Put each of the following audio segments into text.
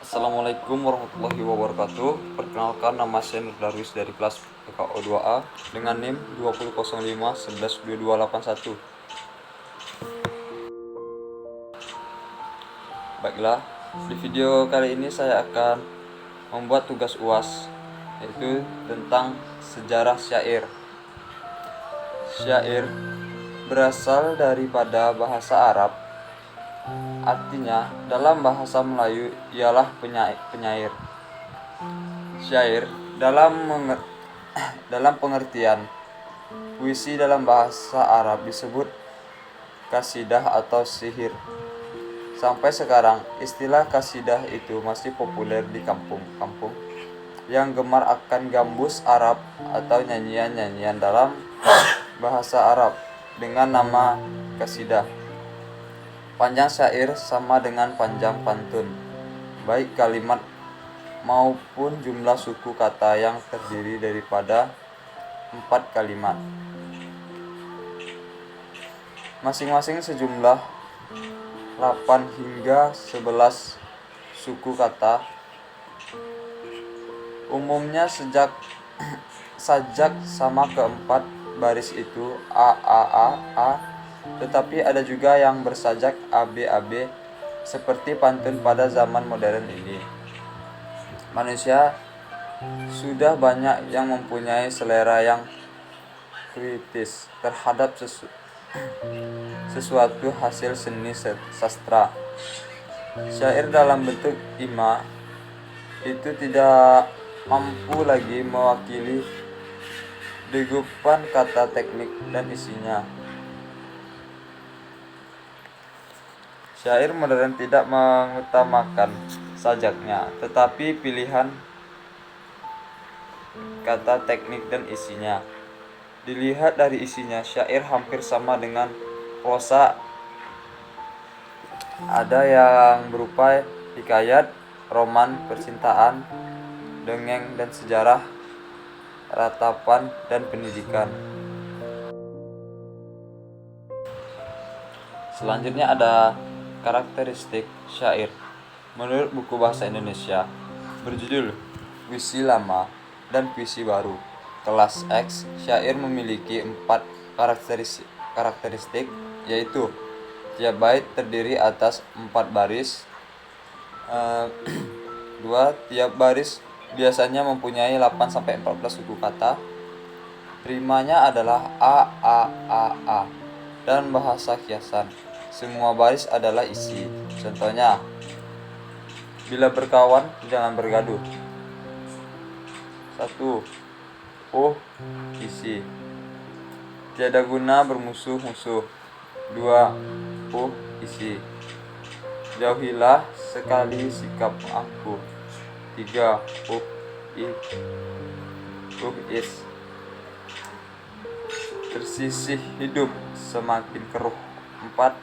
Assalamualaikum warahmatullahi wabarakatuh. Perkenalkan, nama saya Nur Darwis dari kelas PKO 2A dengan NIM 2005112281. Baiklah, di video kali ini saya akan membuat tugas UAS, yaitu tentang sejarah syair. Syair berasal daripada bahasa Arab. Artinya, dalam bahasa Melayu ialah penyair. Syair dalam pengertian puisi dalam bahasa Arab disebut kasidah atau sihir. Sampai sekarang, istilah kasidah itu masih populer di kampung-kampung yang gemar akan gambus Arab atau nyanyian-nyanyian dalam bahasa Arab dengan nama kasidah. Panjang syair sama dengan panjang pantun, baik kalimat maupun jumlah suku kata yang terdiri daripada 4 kalimat. Masing-masing sejumlah 8 hingga 11 suku kata. Umumnya sajak sama keempat baris itu a, tetapi ada juga yang bersajak ab seperti pantun pada zaman modern ini. Manusia sudah banyak yang mempunyai selera yang kritis terhadap sesuatu hasil seni sastra. Syair dalam bentuk ima itu tidak mampu lagi mewakili degupan kata teknik dan isinya. Syair modern tidak mengutamakan sajaknya, tetapi pilihan kata teknik dan isinya. Dilihat dari isinya, syair hampir sama dengan prosa. Ada yang berupa hikayat, roman, percintaan, dongeng dan sejarah, ratapan dan pendidikan. Selanjutnya ada karakteristik syair. Menurut buku bahasa Indonesia berjudul Puisi Lama dan Puisi Baru kelas X, syair memiliki 4 karakteristik, yaitu tiap bait terdiri atas 4 baris. 2. Tiap baris biasanya mempunyai 8-14 suku kata. Rimanya adalah a dan bahasa kiasan. Semua baris adalah isi. Contohnya, bila berkawan jangan bergaduh. 1. Isi. Tiada guna bermusuh-musuh. 2. Isi. Jauhilah sekali sikap aku. 3. Is. Tersisih hidup semakin keruh. 4.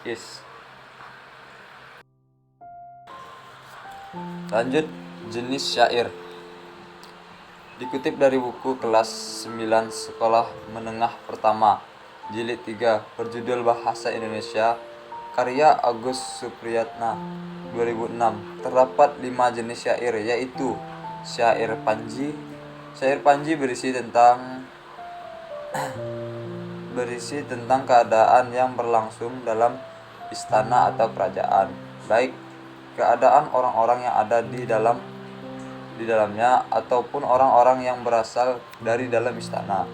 Is. Lanjut, jenis syair. Dikutip dari buku kelas 9 Sekolah Menengah Pertama, Jilid 3, berjudul Bahasa Indonesia, karya Agus Supriyatna, 2006. Terdapat 5 jenis syair, yaitu syair panji. Syair panji berisi tentang keadaan yang berlangsung dalam istana atau kerajaan, baik keadaan orang-orang yang ada di dalamnya ataupun orang-orang yang berasal dari dalam istana.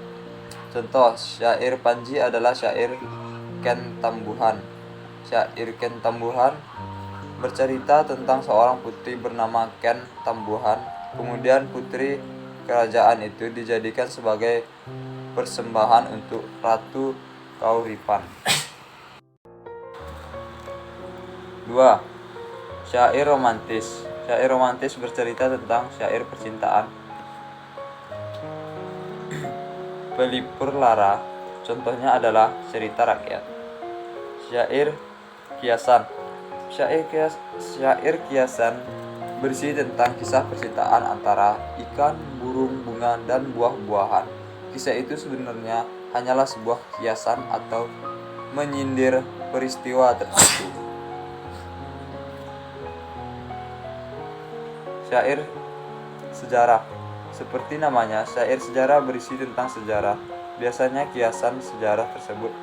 Contoh syair panji adalah syair Ken Tambuhan. Syair Ken Tambuhan bercerita tentang seorang putri bernama Ken Tambuhan. Kemudian putri kerajaan itu dijadikan sebagai persembahan untuk Ratu Kauripan. 2. Syair romantis. Syair romantis bercerita tentang syair percintaan. Pelipur lara, contohnya adalah cerita rakyat. Syair kiasan. Syair kiasan berisi tentang kisah percintaan antara ikan, burung, bunga, dan buah-buahan. Kisah itu sebenarnya hanyalah sebuah kiasan atau menyindir peristiwa tertentu. Syair sejarah. Seperti namanya, syair sejarah berisi tentang sejarah. Biasanya kiasan sejarah tersebut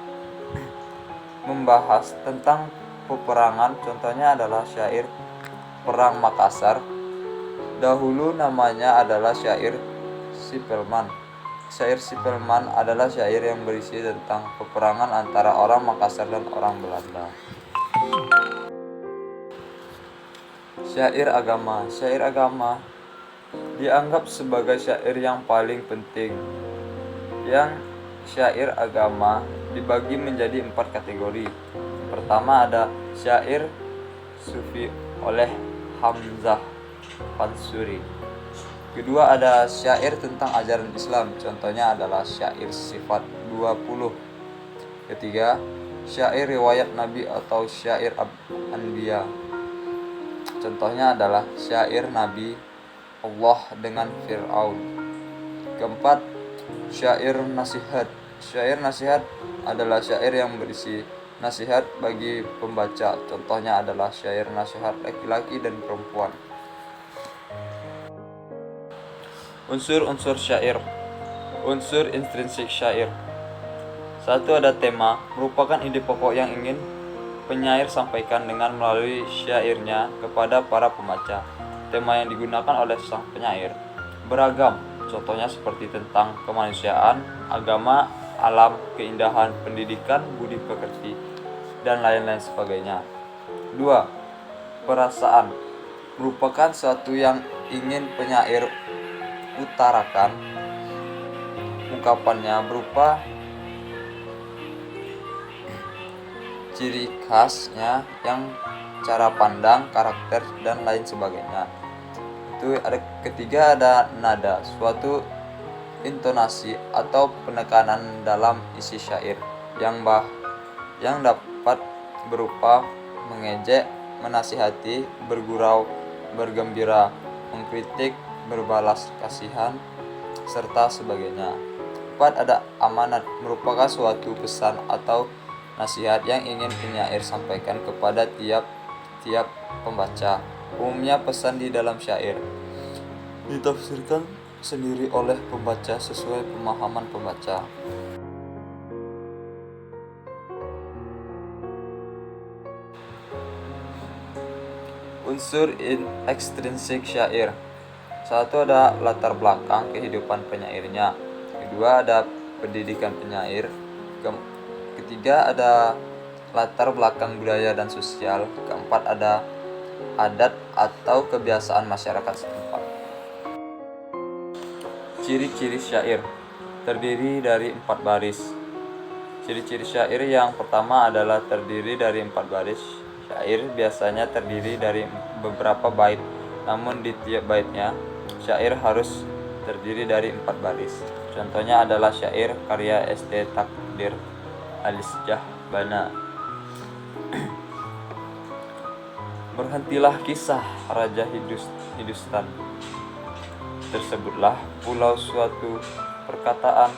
membahas tentang peperangan. Contohnya adalah syair Perang Makassar. Dahulu namanya adalah syair Sipelman. Syair Sipelman adalah syair yang berisi tentang peperangan antara orang Makassar dan orang Belanda. Syair agama. Syair agama dianggap sebagai syair yang paling penting. Yang syair agama dibagi menjadi 4 kategori. Pertama ada syair sufi oleh Hamzah Pansuri. Kedua ada syair tentang ajaran Islam, contohnya adalah syair Sifat 20. Ketiga, syair riwayat Nabi atau syair Anbiya. Contohnya adalah syair Nabi Allah dengan Fir'aun. Keempat, syair nasihat. Syair nasihat adalah syair yang berisi nasihat bagi pembaca. Contohnya adalah syair nasihat laki-laki dan perempuan. Unsur-unsur syair. Unsur intrinsik syair. Satu, ada tema, merupakan ide pokok yang ingin penyair sampaikan dengan melalui syairnya kepada para pembaca. Tema yang digunakan oleh sang penyair beragam, contohnya seperti tentang kemanusiaan, agama, alam, keindahan, pendidikan, budi pekerti, dan lain-lain sebagainya. 2. Perasaan merupakan sesuatu yang ingin penyair utarakan. Ungkapannya berupa ciri khasnya yang cara pandang, karakter, dan lain sebagainya. Itu ada. Ketiga ada nada, suatu intonasi atau penekanan dalam isi syair yang dapat berupa mengejek, menasihati, bergurau, bergembira, mengkritik, berbalas kasihan, serta sebagainya. 4. Ada amanat, merupakan suatu pesan atau nasihat yang ingin penyair sampaikan kepada tiap pembaca. Umumnya pesan di dalam syair ditafsirkan sendiri oleh pembaca sesuai pemahaman pembaca. Unsur ekstrinsik syair. Satu, ada latar belakang kehidupan penyairnya. Kedua, ada pendidikan penyair. Ketiga, ada latar belakang budaya dan sosial. Keempat, ada adat atau kebiasaan masyarakat setempat. Ciri-ciri syair terdiri dari 4 baris. Ciri-ciri syair yang pertama adalah terdiri dari 4 baris. Syair biasanya terdiri dari beberapa bait, namun di tiap baitnya syair harus terdiri dari 4 baris. Contohnya adalah syair karya St. Takdir Alisjahbana. Berhentilah kisah Raja Hindustan, tersebutlah pulau suatu perkataan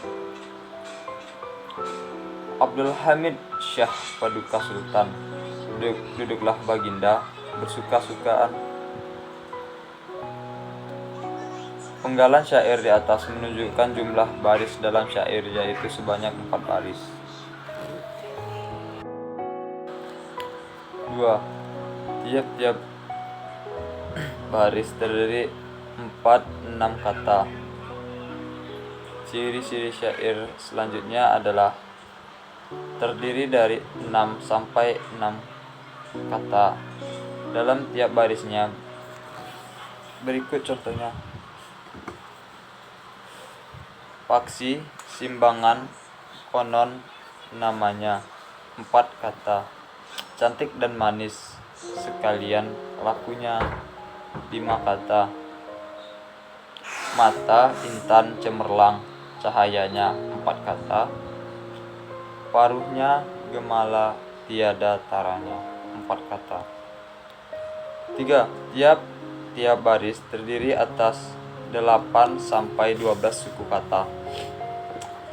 Abdul Hamid Syah Paduka Sultan. Duduklah baginda bersuka-sukaan. Penggalan syair di atas menunjukkan jumlah baris dalam syair, yaitu sebanyak 4 baris. 2. Tiap-tiap baris terdiri 4-6 kata. Ciri-ciri syair selanjutnya adalah terdiri dari 6 sampai 6 kata dalam tiap barisnya. Berikut contohnya: paksi, simbangan, konon, namanya, 4 kata. Cantik dan manis sekalian lakunya, 5 kata. Mata, intan, cemerlang, cahayanya, 4 kata. Paruhnya, gemala, tiada taranya, 4 kata. 3. Tiap baris terdiri atas 8 sampai 12 suku kata.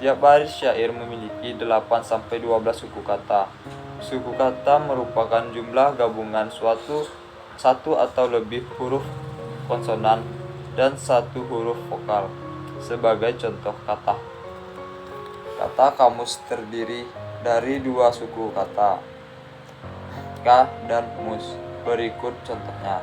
Tiap baris syair memiliki 8 sampai 12 suku kata. Suku kata merupakan jumlah gabungan satu atau lebih huruf konsonan dan 1 huruf vokal. Sebagai contoh kata. Kata kamus terdiri dari 2 suku kata, ka dan mus. Berikut contohnya.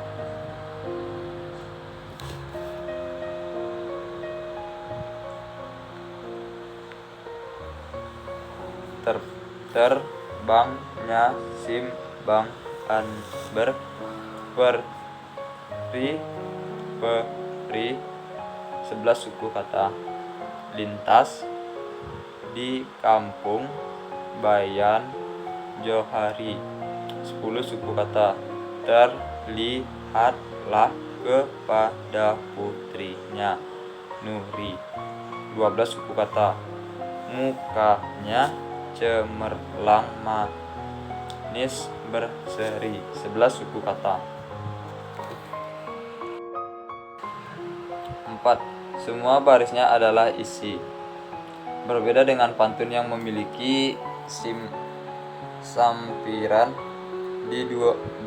Terbangnya simbangan peri 11 suku kata. Lintas di kampung Bayan Johari 10 suku kata. Terlihatlah kepada putrinya Nuri 12 suku kata. Mukanya cemerlang manis berseri 11 suku kata. 4. Semua barisnya adalah isi. Berbeda dengan pantun yang memiliki sampiran di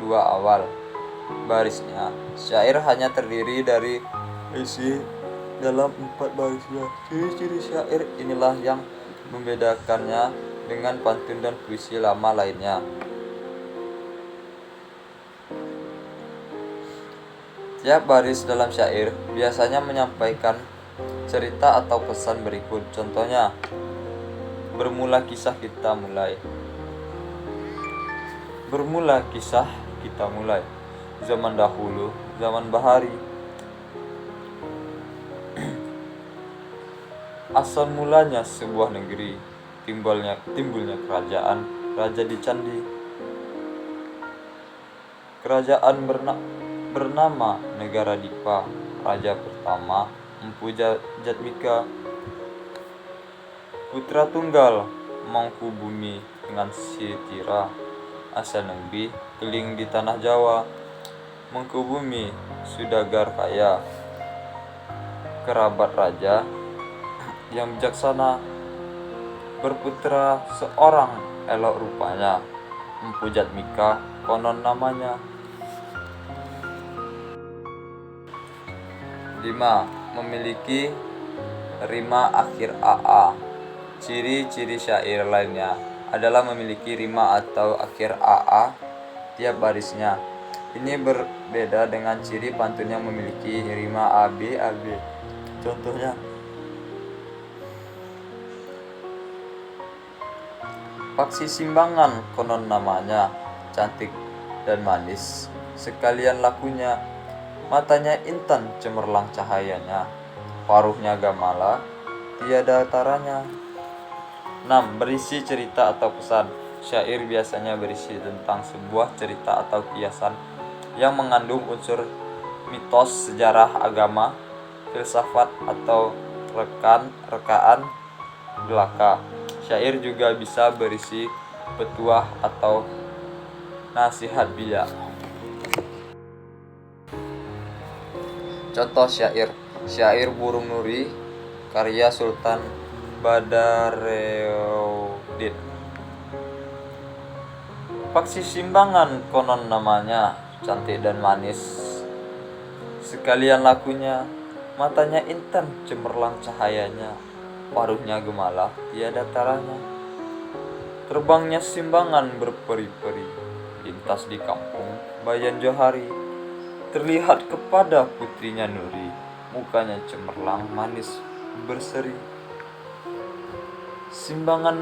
dua awal barisnya, syair hanya terdiri dari isi dalam 4 barisnya. Ciri-ciri syair inilah yang membedakannya dengan pantun dan puisi lama lainnya. Tiap baris dalam syair biasanya menyampaikan cerita atau pesan berikut. Contohnya, bermula kisah kita mulai. Bermula kisah kita mulai. Zaman dahulu, zaman bahari. Asal mulanya sebuah negeri, timbulnya kerajaan, raja di candi. Kerajaan bernama Negara Dipa. Raja pertama Empu Jatmika, putra tunggal Mangkubumi dengan Sitira. Asal Nembi keling di tanah Jawa. Mangkubumi Sudagar kaya, kerabat raja yang bijaksana. Berputra seorang elok rupanya, Empu Jatmika konon namanya. 5. Memiliki rima akhir AA. Ciri-ciri syair lainnya adalah memiliki rima atau akhir AA tiap barisnya. Ini berbeda dengan ciri pantun yang memiliki rima AB. Contohnya, Paksi Simbangan konon namanya, cantik dan manis sekalian lakunya. Matanya intan cemerlang cahayanya, paruhnya gamala tiada taranya. 6. Berisi cerita atau pesan. Syair biasanya berisi tentang sebuah cerita atau kiasan yang mengandung unsur mitos, sejarah, agama, filsafat, atau rekaan belaka. Syair juga bisa berisi petuah atau nasihat bijak. Contoh syair. Syair Burung Nuri karya Sultan Badareuddin. Paksi Simbangan konon namanya, cantik dan manis sekalian lakunya. Matanya intan cemerlang cahayanya, paruhnya gemala tiada taranya. Terbangnya simbangan berperi-peri, lintas di kampung Bayan Johari. Terlihat kepada putrinya Nuri, mukanya cemerlang manis berseri. Simbangan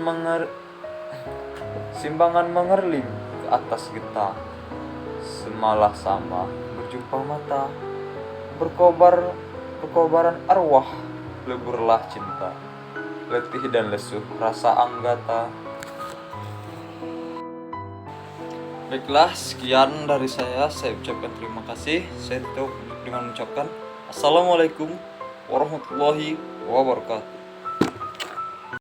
mengerling ke atas getah, semalah sama berjumpa mata. Berkobaran arwah, leburlah cinta, letih dan lesuh rasa anggata. Baiklah, sekian dari saya ucapkan terima kasih. Saya tutup dengan mengucapkan Assalamualaikum warahmatullahi wabarakatuh.